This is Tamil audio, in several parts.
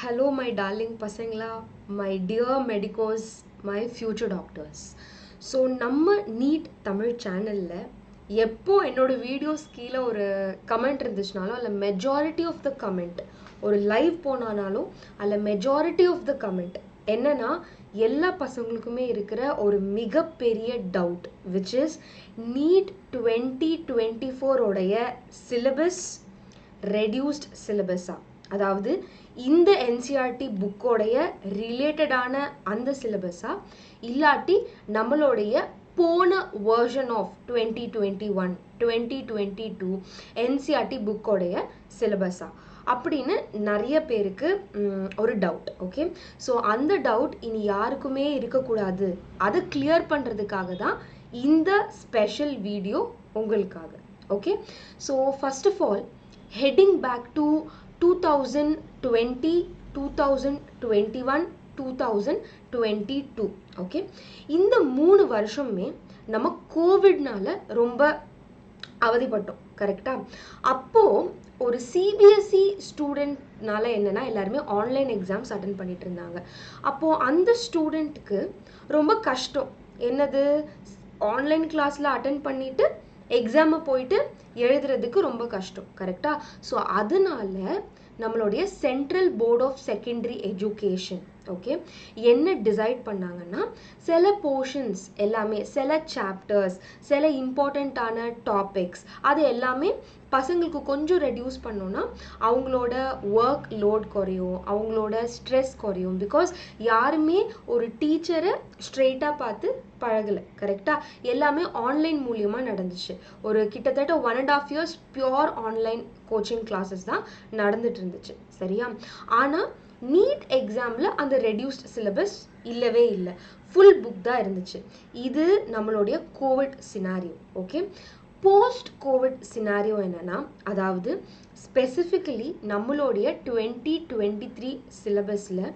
Hello, my darling Pasangla, my dear medicos, my future doctors. So, நம்ம நீட் தமிழ் சேனலில் எப்போ என்னோட வீடியோஸ் கீழே ஒரு கமெண்ட் இருந்துச்சுனாலும் அதில் மெஜாரிட்டி ஆஃப் த கமெண்ட் ஒரு லைவ் போனானாலும் அதில் மெஜாரிட்டி ஆஃப் த கமெண்ட் என்னன்னா எல்லா பசங்களுக்குமே இருக்கிற ஒரு மிகப்பெரிய டவுட் விச் இஸ் நீட் 2024 உடைய சிலபஸ் ரெடியூஸ்ட் சிலபஸா, அதாவது இந்த என்சிஆர்டி புக்கோடைய ரிலேட்டடான அந்த சிலபஸா இல்லாட்டி நம்மளுடைய போன வெர்ஷன் ஆஃப் 2021-2022 என்சிஆர்டி புக்கோடைய சிலபஸா அப்படின்னு நிறைய பேருக்கு ஒரு டவுட். ஓகே, ஸோ அந்த டவுட் இனி யாருக்குமே இருக்கக்கூடாது, அதை கிளியர் பண்ணுறதுக்காக தான் இந்த ஸ்பெஷல் வீடியோ உங்களுக்காக. Okay, so first of all heading back to 2020, 2021, 2022. Okay, இந்த 3 வருஷமே நம்ம கோவிட்னால ரொம்ப அவதிப்பட்டோம், கரெக்டா? அப்போ ஒரு சிபிஎஸ்இ ஸ்டூடெண்ட்னால என்னன்னா எல்லாருமே ஆன்லைன் எக்ஸாம்ஸ் அட்டன் பண்ணிட்டு இருந்தாங்க. அப்போ அந்த ஸ்டூடெண்ட்டுக்கு ரொம்ப கஷ்டம். என்னது, ஆன்லைன் கிளாஸ்ல அட்டன் பண்ணிட்டு எக்ஸாமை போயிட்டு எழுதுறதுக்கு ரொம்ப கஷ்டம், கரெக்டா? ஸோ அதனால நம்மளுடைய Central Board of Secondary Education okay என்ன டிசைட் பண்ணாங்கன்னா, சில போர்ஷன்ஸ் எல்லாமே, சில சாப்டர்ஸ், சில இம்பார்ட்டண்ட்டான டாபிக்ஸ் அது எல்லாமே பசங்களுக்கு கொஞ்சம் ரெடியூஸ் பண்ணோன்னா அவங்களோட ஒர்க் லோட் குறையும், அவங்களோட ஸ்ட்ரெஸ் குறையும். பிகாஸ் யாருமே ஒரு டீச்சரை ஸ்ட்ரெயிட்டாக பார்த்து பழகலை, கரெக்டாக? எல்லாமே ஆன்லைன் மூலியமாக நடந்துச்சு. ஒரு கிட்டத்தட்ட 1.5 years pure online coaching classes தான் நடந்துட்டு இருந்துச்சு, சரியா? ஆனால் நீட் எக்ஸாமில் அந்த ரெடியூஸ்ட் சிலபஸ் இல்லவே இல்லை, ஃபுல் புக் தான் இருந்துச்சு. இது நம்மளுடைய Covid scenario. Okay, post Covid scenario என்னன்னா, அதாவது ஸ்பெசிஃபிக்கலி நம்மளுடைய 2023 சிலபஸில்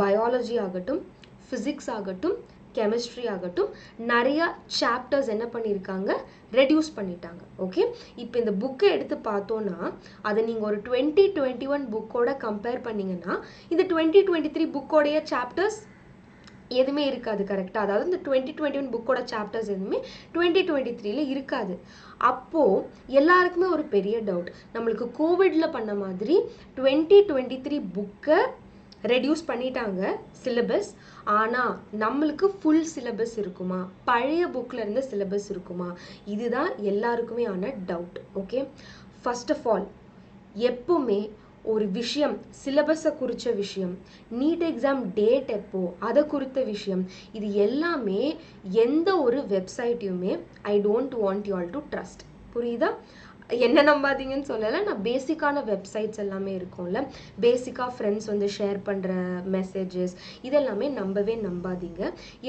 பயாலஜி ஆகட்டும், ஃபிசிக்ஸ் ஆகட்டும், கெமிஸ்ட்ரி ஆகட்டும், நிறைய சாப்டர்ஸ் என்ன பண்ணியிருக்காங்க, ரெடியூஸ் பண்ணிட்டாங்க. ஓகே, இப்போ இந்த புக்கை எடுத்து பார்த்தோன்னா அதை நீங்கள் ஒரு 2021 புக்கோட கம்பேர் பண்ணிங்கன்னா இந்த 2023 புக்கோடைய சாப்டர்ஸ் எதுவுமே இருக்காது, கரெக்டாக? அதாவது இந்த 2021 புக்கோட சாப்டர்ஸ் எதுவுமே 2023 இருக்காது. அப்போது எல்லாருக்குமே ஒரு பெரிய டவுட், நம்மளுக்கு கோவிடில் பண்ண மாதிரி 2023 புக்கை ரெடியூஸ் பண்ணிட்டாங்க சிலபஸ், ஆனால் நம்மளுக்கு ஃபுல் சிலபஸ் இருக்குமா, பழைய புக்கில் இருந்த சிலபஸ் இருக்குமா? இதுதான் எல்லாருக்குமே ஆன doubt. Okay, first of all எப்போவுமே ஒரு விஷயம், சிலபஸை குறித்த விஷயம், நீட் எக்ஸாம் டேட் எப்போ அதை குறித்த விஷயம், இது எல்லாமே எந்த ஒரு வெப்சைட்டையுமே I don't want you all to trust. புரியுதா? என்ன நம்பாதீங்கன்னு சொல்லலை, நான் பேசிக்கான வெப்சைட்ஸ் எல்லாமே இருக்கும்ல, பேசிக்காக ஃப்ரெண்ட்ஸ் வந்து ஷேர் பண்ணுற மெசேஜஸ் இதெல்லாமே நம்பவே நம்பாதீங்க.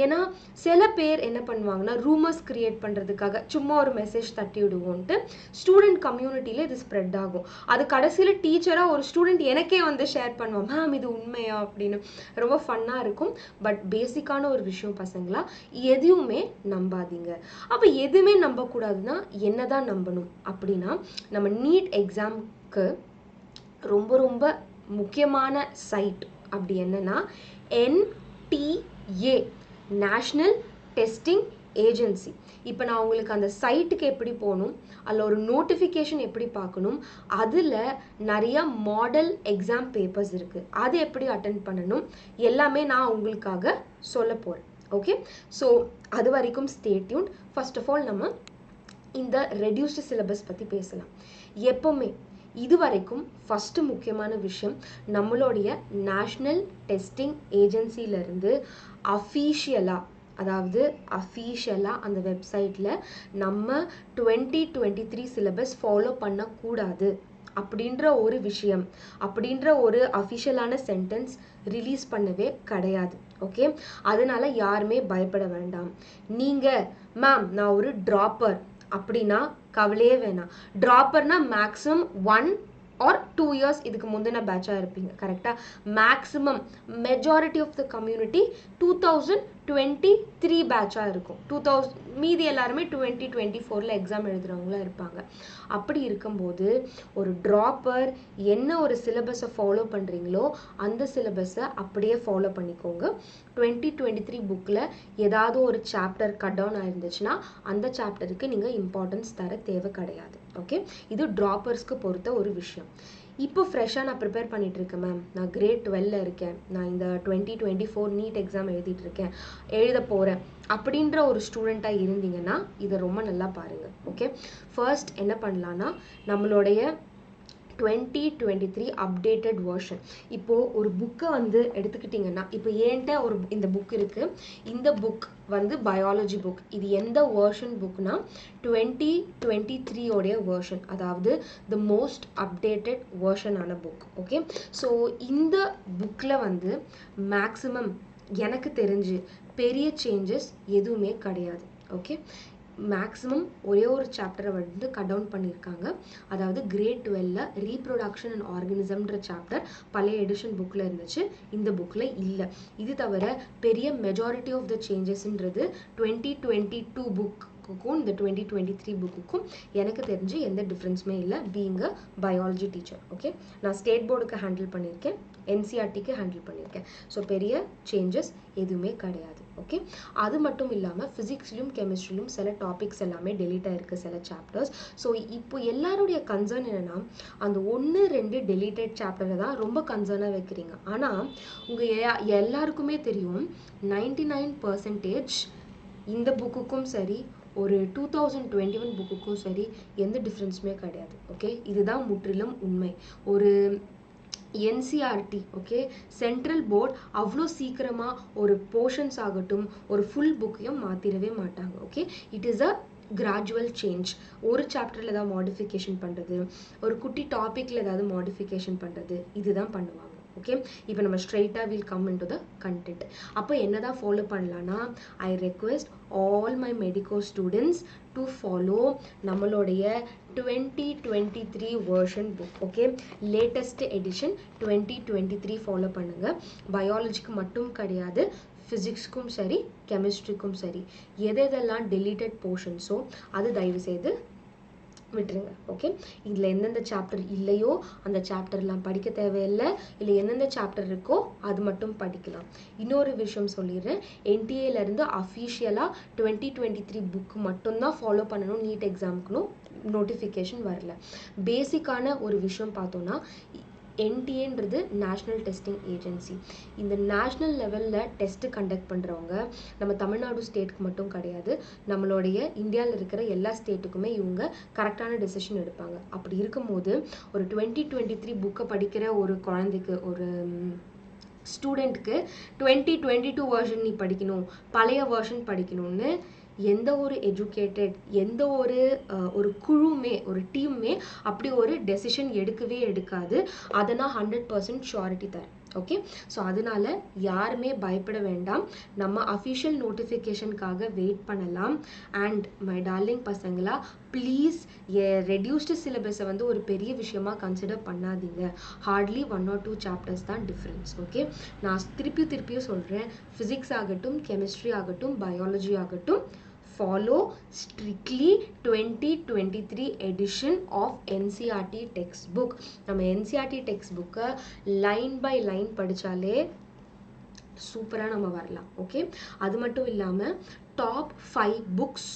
ஏன்னா சில பேர் என்ன பண்ணுவாங்கன்னா, ரூமர்ஸ் கிரியேட் பண்ணுறதுக்காக சும்மா ஒரு மெசேஜ் தட்டி விடுவோன்ட்டு ஸ்டூடெண்ட் கம்யூனிட்டியில் இது ஸ்ப்ரெட் ஆகும். அது கடைசியில் டீச்சராக ஒரு ஸ்டூடெண்ட் எனக்கே வந்து ஷேர் பண்ணுவான், மேம் இது உண்மையா அப்படின்னு. ரொம்ப ஃபன்னாக இருக்கும். பட் பேசிக்கான ஒரு விஷயம் பசங்களா, எதுவுமே நம்பாதீங்க. அப்போ எதுவுமே நம்பக்கூடாதுன்னா என்ன தான் நம்பணும் அப்படின்னா, நம்ம நீட் எக்ஸாம்க்கு ரொம்ப ரொம்ப முக்கியமான சைட் அப்படி என்னன்னா NTA, நேஷ்னல் டெஸ்டிங் ஏஜென்சி. இப்போ நான் உங்களுக்கு அந்த சைட்டுக்கு எப்படி போகணும், அதில் ஒரு நோட்டிஃபிகேஷன் எப்படி பார்க்கணும், அதில் நிறைய மாடல் எக்ஸாம் பேப்பர்ஸ் இருக்குது, அது எப்படி அட்டென்ட் பண்ணணும் எல்லாமே நான் உங்களுக்காக சொல்ல போகிறேன். ஓகே, ஸோ அது வரைக்கும் stay tuned. First of all நம்ம இந்த ரெடியூஸ்டு சிலபஸ் பற்றி பேசலாம். எப்போவுமே இது வரைக்கும் ஃபஸ்ட்டு முக்கியமான விஷயம், நம்மளுடைய நேஷ்னல் டெஸ்டிங் ஏஜென்சியிலேருந்து அஃபீஷியலாக, அதாவது அஃபீஷியலாக அந்த வெப்சைட்டில் நம்ம 2023 சிலபஸ் ஃபாலோ பண்ணக்கூடாது அப்படின்ற ஒரு விஷயம், அப்படின்ற ஒரு அஃபிஷியலான சென்டென்ஸ் ரிலீஸ் பண்ணவே கிடையாது. ஓகே, அதனால யாருமே பயப்பட வேண்டாம். நீங்கள் மேம் நான் ஒரு ட்ராப்பர் அப்படின்னா கவலையே வேணாம். ட்ராப்பர்னா மேக்ஸிமம் 1 or 2 years இதுக்கு முந்தின பேட்சாக இருப்பீங்க, கரெக்டாக? Maximum majority of the community 2000 23 பேட்சாக இருக்கும். 2000 மீதி எல்லாருமே 2024 எக்ஸாம் எழுதுகிறவங்களாம் இருப்பாங்க. அப்படி இருக்கும்போது ஒரு ட்ராப்பர் என்ன ஒரு சிலபஸை ஃபாலோ பண்ணுறீங்களோ அந்த சிலபஸை அப்படியே ஃபாலோ பண்ணிக்கோங்க. 2023 புக்கில் ஏதாவது ஒரு சாப்டர் கட் டவுன் ஆயிருந்துச்சுன்னா அந்த சாப்டருக்கு நீங்கள் இம்பார்ட்டன்ஸ் தர தேவை கிடையாது. ஓகே, இது ட்ராப்பர்ஸ்க்கு பொறுத்த ஒரு விஷயம். இப்போ ஃப்ரெஷ்ஷாக நான் ப்ரிப்பேர் பண்ணிட்டு இருக்கேன் மேம், நான் கிரேட் 12ல் இருக்கேன், நான் இந்த 2024 நீட் எக்ஸாம் எழுதிட்டு இருக்கேன், எழுத போகிறேன் அப்படின்ற ஒரு ஸ்டூடெண்ட்டாக இருந்தீங்கன்னா இதை ரொம்ப நல்லா பாருங்கள். ஓகே, ஃபர்ஸ்ட் என்ன பண்ணலான்னா நம்மளுடைய 2023 அப்டேட்டட் வெர்ஷன். இப்போது ஒரு புக்கை வந்து எடுத்துக்கிட்டிங்கன்னா, இப்போ ஏன்ட்ட இந்த புக் இருக்குது, இந்த புக் வந்து பயாலஜி புக். இது எந்த வேர்ஷன் புக்னா 2023 உடைய வேர்ஷன், அதாவது த மோஸ்ட் அப்டேட்டட் வேர்ஷனான புக். ஓகே, ஸோ இந்த புக்கில் வந்து மேக்ஸிமம் எனக்கு தெரிஞ்சு பெரிய சேஞ்சஸ் எதுவுமே கிடையாது. ஓகே, மேக்ஸிமம் ஒரே ஒரு சாப்டரை வந்து கட் டவுன் பண்ணியிருக்காங்க. அதாவது கிரேட் 12ல் ரீப்ரொடக்ஷன் அண்ட் ஆர்கனிசம்ன்ற சாப்டர் பழைய எடிஷன் புக்கில் இருந்துச்சு, இந்த புக்கில் இல்லை. இது தவிர பெரிய மெஜாரிட்டி ஆஃப் த சேஞ்சஸ்ன்றது 2022 புக்குக்கும் இந்த 2023 புக்குக்கும் எனக்கு தெரிஞ்சு எந்த டிஃப்ரென்ஸுமே இல்லை, being a biology teacher. Okay, நான் ஸ்டேட் போர்டுக்கு ஹேண்டில் பண்ணியிருக்கேன், என்சிஆர்டிக்கு ஹேண்டில் பண்ணியிருக்கேன். ஸோ பெரிய சேஞ்சஸ் எதுவுமே கிடையாது. ஓகே, அது மட்டும் இல்லாமல் ஃபிசிக்ஸ்லையும் கெமிஸ்ட்ரிலையும் சில டாபிக்ஸ் எல்லாமே டெலீட் ஆகிருக்கு, சில சாப்டர்ஸ். ஸோ இப்போ எல்லாருடைய கன்சர்ன் என்னென்னா அந்த 1-2 டெலீட்டட் சாப்டரை தான் ரொம்ப கன்சர்னாக வைக்கிறீங்க. ஆனால் உங்கள் எல்லாருக்குமே தெரியும் 99% இந்த புக்குக்கும் சரி ஒரு 2021 புக்குக்கும் சரி எந்த டிஃப்ரென்ஸுமே கிடையாது. ஓகே, இதுதான் முற்றிலும் உண்மை. ஒரு என்சிஆர்டி ஓகே சென்ட்ரல் போர்ட் அவ்வளோ சீக்கிரமாக ஒரு போர்ஷன்ஸ் ஆகட்டும் ஒரு ஃபுல் புக்கையும் மாற்றிடவே மாட்டாங்க. Okay, it is a gradual change. ஒரு சாப்டரில் ஏதாவது மாடிஃபிகேஷன் பண்ணுறது, ஒரு குட்டி டாப்பிக்கில் ஏதாவது மாடிஃபிகேஷன் பண்ணுறது, இதுதான் பண்ணுவாங்க. ஓகே, இப்போ நம்ம ஸ்ட்ரெயிட்டாக will come in to the content. அப்போ என்னதான் ஃபாலோ பண்ணலான்னா, ஐ request all my medico students to follow நம்மளுடைய 2023 version book. Okay, latest edition 2023 follow பண்ணுங்கள். பயாலஜிக்கு மட்டும் கிடையாது, ஃபிசிக்ஸ்க்கும் சரி கெமிஸ்ட்ரிக்கும் சரி எதெல்லாம் டெலீட்டட் போர்ஷன்ஸோ அது தயவுசெய்து விட்டுருங்க. ஓகே, இதில் எந்தெந்த சாப்டர் இல்லையோ அந்த சாப்டர்லாம் படிக்க தேவையில்லை, இல்லை எந்தெந்த சாப்டர் இருக்கோ அது மட்டும் படிக்கலாம். இன்னொரு விஷயம் சொல்லிடுறேன், என்டிஏலேருந்து அஃபீஷியலாக 2023 புக் மட்டும்தான் ஃபாலோ பண்ணணும் நீட் எக்ஸாமுக்குன்னு நோட்டிஃபிகேஷன் வரல. பேசிக்கான ஒரு விஷயம் பார்த்தோன்னா என்டிஏன்றது நேஷ்னல் டெஸ்டிங் ஏஜென்சி. இந்த நேஷ்னல் லெவலில் டெஸ்ட்டு கண்டக்ட் பண்ணுறவங்க நம்ம தமிழ்நாடு ஸ்டேட்டுக்கு மட்டும் கிடையாது, நம்மளுடைய இந்தியாவில் இருக்கிற எல்லா ஸ்டேட்டுக்குமே இவங்க கரெக்டான டெசிஷன் எடுப்பாங்க. அப்படி இருக்கும்போது ஒரு 2023 புக்கை படிக்கிற ஒரு குழந்தைக்கு, ஒரு ஸ்டூடெண்ட்டுக்கு 2022 வெர்ஷன் நீ படிக்கணும், பழைய வெர்ஷன் படிக்கணும்னு எந்த ஒரு எஜுகேட்டட் எந்த ஒரு குழுமே ஒரு டீம்மே அப்படி ஒரு டெசிஷன் எடுக்கவே எடுக்காது. அதை நான் 100% ஷூரிட்டி தரேன். ஓகே, ஸோ அதனால யாருமே பயப்பட வேண்டாம், நம்ம அஃபிஷியல் நோட்டிஃபிகேஷனுக்காக வெயிட் பண்ணலாம். அண்ட் மை டார்லிங் பசங்களா, ப்ளீஸ் ரெடியூஸ்டு சிலபஸை வந்து ஒரு பெரிய விஷயமா கன்சிடர் பண்ணாதீங்க. ஹார்ட்லி 1 or 2 சாப்டர்ஸ் தான் டிஃப்ரென்ஸ். ஓகே, நான் திருப்பியும் சொல்கிறேன், ஃபிசிக்ஸ் ஆகட்டும் கெமிஸ்ட்ரி ஆகட்டும் பயாலஜி ஆகட்டும் follow strictly 2023 edition of NCERT textbook. நம்ம NCERT textbook line by line படித்தாலே சூப்பராக நம்ம வரலாம். ஓகே, அது மட்டும் இல்லாமல் top 5 books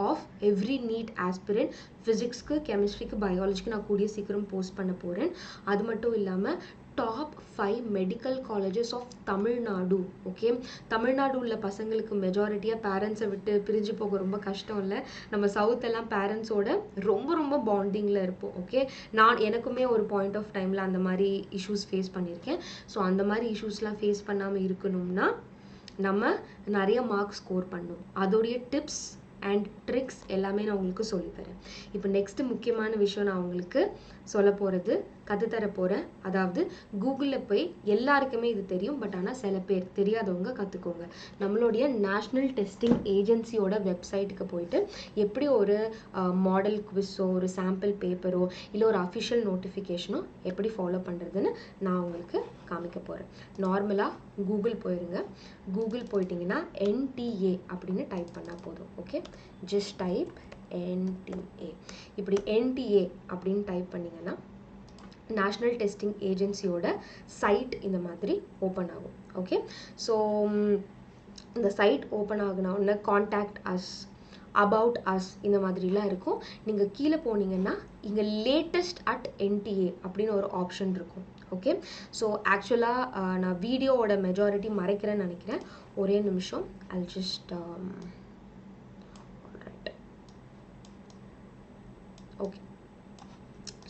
of every NEET aspirant, ஃபிசிக்ஸ்க்கு கெமிஸ்ட்ரிக்கு பயாலஜிக்கு நான் கூடிய சீக்கிரம் போஸ்ட் பண்ண போகிறேன். அது மட்டும் இல்லாமல் top 5 medical colleges of Tamil Nadu. Okay, Tamil Nadu உள்ள பசங்களுக்கு மெஜாரிட்டியாக பேரண்ட்ஸை விட்டு பிரிஞ்சு போக ரொம்ப கஷ்டம் இல்லை. நம்ம சவுத் எல்லாம் பேரண்ட்ஸோட ரொம்ப பாண்டிங்கில் இருப்போம். ஓகே, எனக்குமே ஒரு பாயிண்ட் ஆஃப் டைமில் அந்த மாதிரி இஷ்யூஸ் ஃபேஸ் பண்ணியிருக்கேன். ஸோ அந்த மாதிரி இஷ்யூஸ்லாம் ஃபேஸ் பண்ணாமல் இருக்கணும்னா நம்ம நிறைய மார்க்ஸ் ஸ்கோர் பண்ணணும். அதோடைய டிப்ஸ் அண்ட் ட்ரிக்ஸ் எல்லாமே நான் உங்களுக்கு சொல்லித்தரேன். இப்போ நெக்ஸ்ட் முக்கியமான விஷயம் நான் உங்களுக்கு சொல்ல போகிறது கற்றுத்தர போகிறேன். அதாவது கூகுளில் போய் எல்லாருக்குமே இது தெரியும், பட் ஆனால் சில பேர் தெரியாதவங்க கற்றுக்கோங்க. நம்மளுடைய நேஷ்னல் டெஸ்டிங் ஏஜென்சியோட வெப்சைட்டுக்கு போயிட்டு எப்படி ஒரு மாடல் குவிஸோ ஒரு சாம்பிள் பேப்பரோ இல்லை ஒரு அஃபிஷியல் நோட்டிஃபிகேஷனோ எப்படி ஃபாலோ பண்ணுறதுன்னு நான் உங்களுக்கு காமிக்க போகிறேன். நார்மலாக கூகுள் போயிருங்க. கூகுள் போயிட்டிங்கன்னா NTA அப்படின்னு டைப் பண்ணால் போதும். Okay, just type NTA. இப்படி NTA அப்படின்னு டைப் பண்ணிங்கன்னா நேஷ்னல் டெஸ்டிங் ஏஜென்சியோட சைட் இந்த மாதிரி ஓப்பன் ஆகும். ஓகே, ஸோ இந்த சைட் ஓப்பன் ஆகுன உடனே காண்டாக்ட் அஸ், அபவுட் அஸ் இந்த மாதிரிலாம் இருக்கும். நீங்கள் கீழே போனீங்கன்னா இங்கே லேட்டஸ்ட் அட் NTA அப்படின்னு ஒரு ஆப்ஷன் இருக்கும். ஓகே, ஸோ ஆக்சுவலாக நான் வீடியோவோட மெஜாரிட்டி மறைக்கிறேன்னு நினைக்கிறேன். ஒரே நிமிஷம், I'll just ஓகே.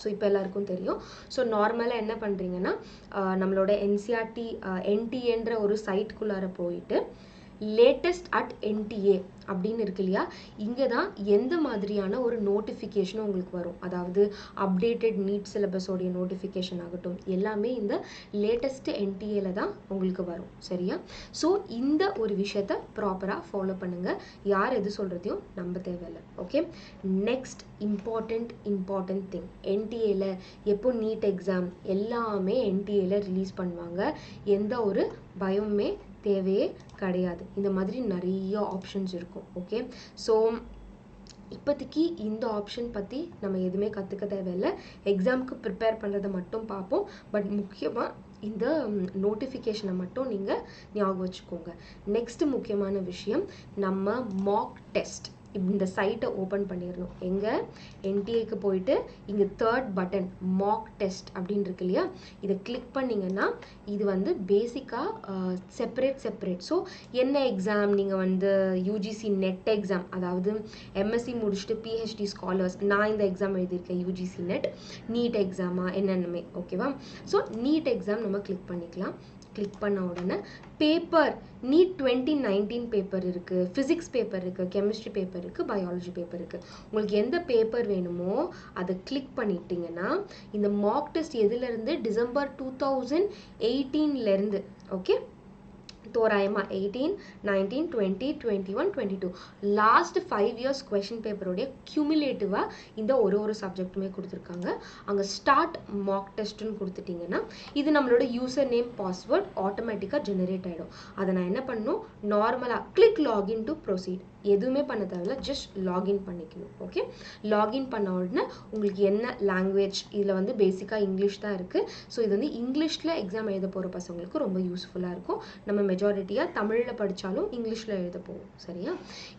ஸோ இப்போ எல்லாருக்கும் தெரியும். ஸோ நார்மலாக என்ன பண்ணுறீங்கன்னா நம்மளோட NCERT NTA ஒரு சைட்குள்ளார போயிட்டு லேட்டஸ்ட் அட் NTA அப்படின்னு இருக்கு இல்லையா, இங்கே தான் எந்த மாதிரியான ஒரு நோட்டிஃபிகேஷனும் உங்களுக்கு வரும். அதாவது அப்டேட்டட் நீட் சிலபஸோடைய நோட்டிஃபிகேஷன் ஆகட்டும், எல்லாமே இந்த லேட்டஸ்ட் NTA தான் உங்களுக்கு வரும். சரியா? ஸோ இந்த ஒரு விஷயத்த ப்ராப்பராக ஃபாலோ பண்ணுங்கள். யார் எது சொல்கிறதையும் நம்ப தேவையில்லை. Okay, next important thing, NTA எப்போ நீட் எக்ஸாம் எல்லாமே NTA ரிலீஸ் பண்ணுவாங்க. எந்த ஒரு பயமுமே தேவையே கிடையாது. இந்த மாதிரி நிறைய ஆப்ஷன்ஸ் இருக்கும். ஓகே, ஸோ இப்போதைக்கு இந்த ஆப்ஷன் பற்றி நம்ம எதுவுமே கற்றுக்க தேவையில்லை. எக்ஸாமுக்கு ப்ரிப்பேர் பண்ணுறதை மட்டும் பார்ப்போம். பட் முக்கியமாக இந்த நோட்டிஃபிகேஷனை மட்டும் நீங்கள் ஞாபகம் வச்சுக்கோங்க. நெக்ஸ்ட் முக்கியமான விஷயம், நம்ம மாக் டெஸ்ட் இந்த சைட்டை ஓப்பன் பண்ணிடணும். எங்கே? NTA போயிட்டு இங்கே தேர்ட் பட்டன் மாக் டெஸ்ட் அப்படின்னு இருக்கு இல்லையா, இதை கிளிக் பண்ணிங்கன்னா இது வந்து பேசிக்காக செப்பரேட். ஸோ என்ன எக்ஸாம், நீங்கள் வந்து UGC நெட் எக்ஸாம், அதாவது MSc முடிச்சுட்டு PhD ஸ்காலர்ஸ், நான் இந்த எக்ஸாம் எழுதியிருக்கேன் UGC நெட், நீட் எக்ஸாமா என்னென்னமே. ஓகேவா? ஸோ நீட் எக்ஸாம் நம்ம கிளிக் பண்ணிக்கலாம். கிளிக் பண்ண உடனே பேப்பர் நீட் 2019 பேப்பர் இருக்குது, ஃபிசிக்ஸ் பேப்பர் இருக்குது, கெமிஸ்ட்ரி பேப்பர் இருக்குது, பயாலஜி பேப்பர் இருக்குது. உங்களுக்கு எந்த பேப்பர் வேணுமோ அதை கிளிக் பண்ணிட்டீங்கன்னா இந்த மாக் டெஸ்ட் எதுலேருந்து, டிசம்பர் 2018 ஓகே, தோராயமாக 18, 19, 20, 21, 22 லாஸ்ட் 5 இயர்ஸ் கொஷின் பேப்பரோடைய கியூமுலேட்டிவாக இந்த ஒரு சப்ஜெக்ட்டுமே கொடுத்துருக்காங்க. அங்கே ஸ்டார்ட் மாக் டெஸ்ட்டுன்னு கொடுத்துட்டிங்கன்னா இது நம்மளோட யூசர் நேம் பாஸ்வேர்ட் ஆட்டோமேட்டிக்காக ஜெனரேட் ஆகிடும். அதை நான் என்ன பண்ணணும், நார்மலாக கிளிக் லாகின் டு ப்ரொசீட், எதுவுமே பண்ண தேவையில்ல, ஜஸ்ட் லாகின் பண்ணிக்கணும். ஓகே, லாகின் பண்ண உடனே உங்களுக்கு என்ன லாங்குவேஜ், இதில் வந்து பேசிக்காக இங்கிலீஷ் தான் இருக்குது. ஸோ இது வந்து இங்கிலீஷில் எக்ஸாம் எழுத போகிற பசங்களுக்கு ரொம்ப யூஸ்ஃபுல்லாக இருக்கும். நம்ம மெஜாரிட்டியாக தமிழில் படித்தாலும் இங்கிலீஷில் எழுத போவோம். சரியா?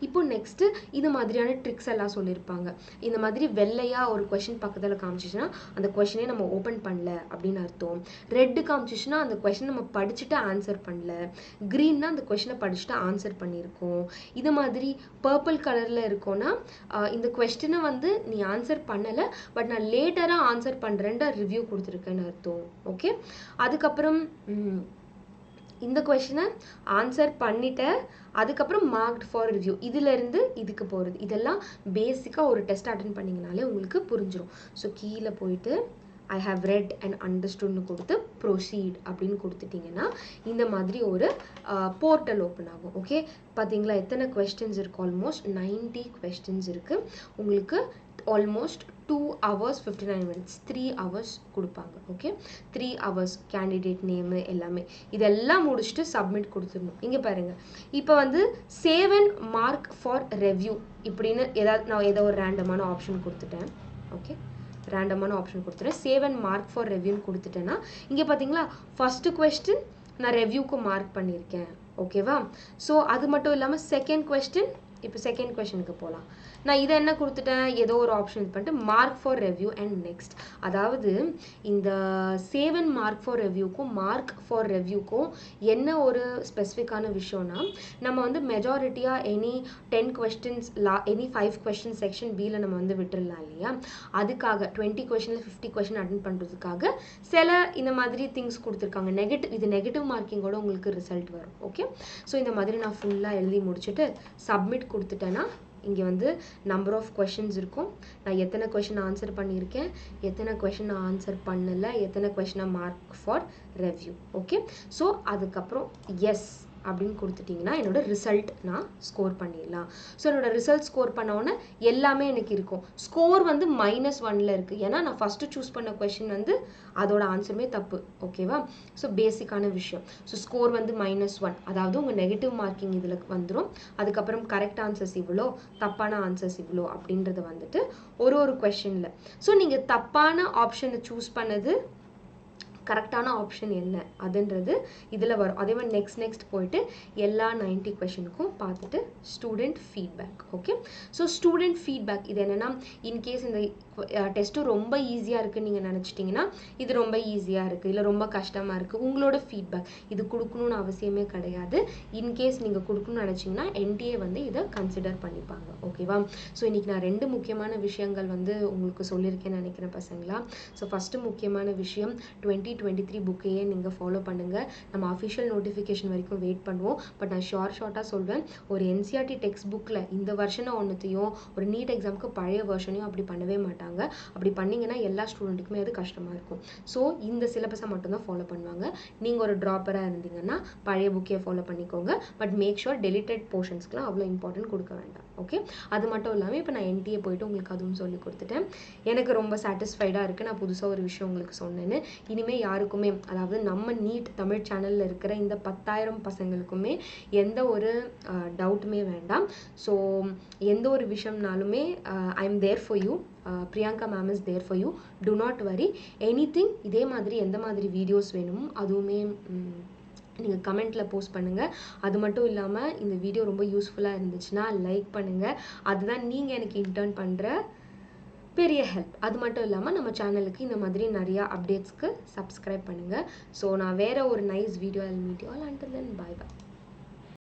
இப்போ நெக்ஸ்ட்டு இது மாதிரியான ட்ரிக்ஸ் எல்லாம் சொல்லியிருப்பாங்க. இந்த மாதிரி வெள்ளையாக ஒரு கொஷின் பக்கத்தில் காமிச்சிச்சுன்னா அந்த கொஷினே நம்ம ஓப்பன் பண்ணல அப்படின்னு அர்த்தம். ரெட்டு காமிச்சிச்சுன்னா அந்த கொஷின் நம்ம படிச்சுட்டு ஆன்சர் பண்ணல. க்ரீன்னா அந்த கொஷினை படிச்சுட்டு ஆன்சர் பண்ணியிருக்கோம். இது மாதிரி பர்பிள் கலரில் இருக்கோன்னா இந்த கொஸ்டினை வந்து நீ ஆன்சர் பண்ணலை, பட் நான் லேட்டராக ஆன்சர் பண்ணுறேன்ட்டு ரிவ்யூ கொடுத்துருக்கேன்னு அர்த்தம். ஓகே, அதுக்கப்புறம் இந்த கொஸ்டினை ஆன்சர் பண்ணிட்டேன், அதுக்கப்புறம் மார்க்ட் ஃபார் ரிவ்யூ, இதிலேருந்து இதுக்கு போகிறது. இதெல்லாம் பேசிக்காக ஒரு டெஸ்ட் அட்டென்ட் பண்ணிங்கனாலே உங்களுக்கு புரிஞ்சிடும். ஸோ கீழே போயிட்டு ஐ ஹாவ் ரெட் அண்ட் அண்டர்ஸ்டுட்னு கொடுத்து ப்ரொசீட் அப்படின்னு கொடுத்துட்டிங்கன்னா இந்த மாதிரி ஒரு போர்ட்டல் ஓப்பன் ஆகும். ஓகே, பார்த்தீங்களா எத்தனை கொஸ்டின்ஸ் இருக்குது? ஆல்மோஸ்ட் 90 கொஸ்டின்ஸ் இருக்குது. உங்களுக்கு ஆல்மோஸ்ட் 2 hours 59 minutes 3 hours கொடுப்பாங்க. ஓகே, 3 hours கேண்டிடேட் நேமு எல்லாமே இதெல்லாம் முடிச்சுட்டு சப்மிட் கொடுத்துடணும். இங்கே பாருங்கள், இப்போ வந்து save and mark for review இப்படின்னு நான் ஏதோ ஒரு ரேண்டமான ஆப்ஷன் கொடுத்துட்டேன். ஓகே, ரேண்டமான ஆப்ஷன் கொடுத்துட்டேன். சேவ் அண்ட் மார்க் ஃபார் ரெவ்யூன்னு கொடுத்துட்டேன்னா இங்கே பார்த்தீங்களா ஃபஸ்ட்டு கொஸ்டின் நான் ரெவ்யூக்கு மார்க் பண்ணியிருக்கேன். ஓகேவா? ஸோ அது மட்டும் இல்லாமல் செகண்ட் கொஸ்டின், இப்போ செகண்ட் கொஸ்டினுக்கு போகலாம். நான் இதை என்ன கொடுத்துட்டேன், ஏதோ ஒரு ஆப்ஷன் இது பண்ணிட்டு mark for review and next. அதாவது இந்த சேவ் அண்ட் மார்க் ஃபார் ரெவ்யூக்கும் மார்க் ஃபார் ரெவ்யூக்கும் என்ன ஒரு ஸ்பெசிஃபிக்கான விஷயம்னா, நம்ம வந்து மெஜாரிட்டியாக any 10 questions any 5 questions section பியில் நம்ம வந்து விட்டுடலாம் இல்லையா, அதுக்காக 20 questionல 50 question அட்டென்ட் பண்ணுறதுக்காக சில இந்த மாதிரி திங்ஸ் கொடுத்துருக்காங்க. இது நெகட்டிவ் மார்க்கிங்கோட உங்களுக்கு ரிசல்ட் வரும். ஓகே, ஸோ இந்த மாதிரி நான் ஃபுல்லாக எழுதி முடிச்சுட்டு சப்மிட் கொடுத்துட்டேன்னா இங்கே வந்து நம்பர் ஆஃப் கொஷின்ஸ் இருக்கும். நான் எத்தனை கொஷின் ஆன்சர் பண்ணியிருக்கேன், எத்தனை கொஷின் ஆன்சர் பண்ணலை, எத்தனை கொஷினை mark for review. Okay, so அதுக்கப்புறம் எஸ் அப்படின்னு கொடுத்துட்டிங்கன்னா என்னோட ரிசல்ட் நான் ஸ்கோர் பண்ணிடலாம். ஸோ என்னோட ரிசல்ட் ஸ்கோர் பண்ணோன்னே எல்லாமே எனக்கு இருக்கும். ஸ்கோர் வந்து -1ல் இருக்குது, ஏன்னா நான் ஃபஸ்ட்டு சூஸ் பண்ண கொஷின் வந்து அதோட ஆன்சருமே தப்பு. ஓகேவா? ஸோ பேசிக்கான விஷயம். ஸோ ஸ்கோர் வந்து -1, அதாவது உங்கள் நெகட்டிவ் மார்க்கிங் இதில் வந்துடும். அதுக்கப்புறம் கரெக்ட் ஆன்சர்ஸ் இவ்வளோ, தப்பான ஆன்சர்ஸ் இவ்வளோ அப்படின்றது வந்துட்டு ஒரு கொஷனில். ஸோ நீங்கள் தப்பான ஆப்ஷனை சூஸ் பண்ணது கரெக்டான ஆப்ஷன் என்ன அதுன்றது இதில் வரும். அதே மாதிரி நெக்ஸ்ட் போயிட்டு எல்லா 90 கொஷனுக்கும் பார்த்துட்டு student feedback. Okay, so student feedback இது என்னென்னா, இன்கேஸ் இந்த டெஸ்ட்டு ரொம்ப ஈஸியாக இருக்குன்னு நீங்கள் நினச்சிட்டிங்கன்னா இது ரொம்ப ஈஸியாக இருக்குது, இல்லை ரொம்ப கஷ்டமாக இருக்குது, உங்களோட ஃபீட்பேக் இது கொடுக்கணுன்னு அவசியமே கிடையாது. இன்கேஸ் நீங்கள் கொடுக்கணும்னு நினச்சிங்கன்னா என்டிஏ வந்து இதை கன்சிடர் பண்ணிப்பாங்க. ஓகேவா? ஸோ இன்றைக்கி நான் 2 முக்கியமான விஷயங்கள் வந்து உங்களுக்கு சொல்லியிருக்கேன்னு நினைக்கிறேன் பசங்களா. ஸோ ஃபஸ்ட்டு முக்கியமான விஷயம் 2023 புக்கையே நீங்கள் ஃபாலோ பண்ணுங்கள். நம்ம அஃபிஷியல் நோட்டிஃபிகேஷன் வரைக்கும் வெயிட் பண்ணுவோம். பட் நான் ஷார்ட்டாக சொல்வேன், ஒரு என்சிஆர்டி டெக்ஸ்ட் புக்கில் இந்த வருஷனை ஒன்றுத்தையும் ஒரு நீட் எக்ஸாமுக்கு பழைய வருஷனையும் அப்படி பண்ணவே மாட்டாங்க. அப்படி பண்ணிங்கன்னா எல்லா ஸ்டூடெண்ட்டுக்குமே அது கஷ்டமாக இருக்கும். ஸோ இந்த சிலபஸை மட்டும்தான் ஃபாலோ பண்ணுவாங்க. நீங்கள் ஒரு ட்ராப்பராக இருந்தீங்கன்னா பழைய புக்கையை ஃபாலோ பண்ணிக்கோங்க. பட் மேக் ஷுர் டெலிட்டட் போர்ஷன்ஸ்க்குலாம் அவ்வளோ இம்பார்ட்டன்ட் கொடுக்க வேண்டாம். ஓகே, அது மட்டும் இல்லாமல் இப்போ நான் என்டிஏ போயிட்டு உங்களுக்கு அதுவும் சொல்லி கொடுத்துட்டேன். எனக்கு ரொம்ப சாட்டிஸ்ஃபைடாக இருக்குது. நான் புதுசாக ஒரு விஷயம் உங்களுக்கு சொன்னேன்னு. இனிமேல் யாருக்குமே, அதாவது நம்ம நீட் தமிழ் சேனலில் இருக்கிற இந்த 10,000 பசங்களுக்குமே எந்த ஒரு டவுட்டுமே வேண்டாம். ஸோ எந்த ஒரு விஷயம்னாலுமே I am there for you. Priyanka ma'am is there for you. Do not worry anything. இதே மாதிரி எந்த மாதிரி வீடியோஸ் வேணுமோ அதுவுமே நீங்கள் கமெண்ட்டில் போஸ்ட் பண்ணுங்கள். அது மட்டும் இல்லாமல் இந்த வீடியோ ரொம்ப யூஸ்ஃபுல்லாக இருந்துச்சுன்னா லைக் பண்ணுங்கள். அதுதான் நீங்கள் எனக்கு இன்டர்ன் பண்ணுற பெரிய ஹெல்ப். அது மட்டும் இல்லாமல் நம்ம சேனலுக்கு இந்த மாதிரி நிறையா அப்டேட்ஸ்க்கு சப்ஸ்கிரைப் பண்ணுங்கள். ஸோ நான் வேறு ஒரு nice video meet you all. Until then bye by.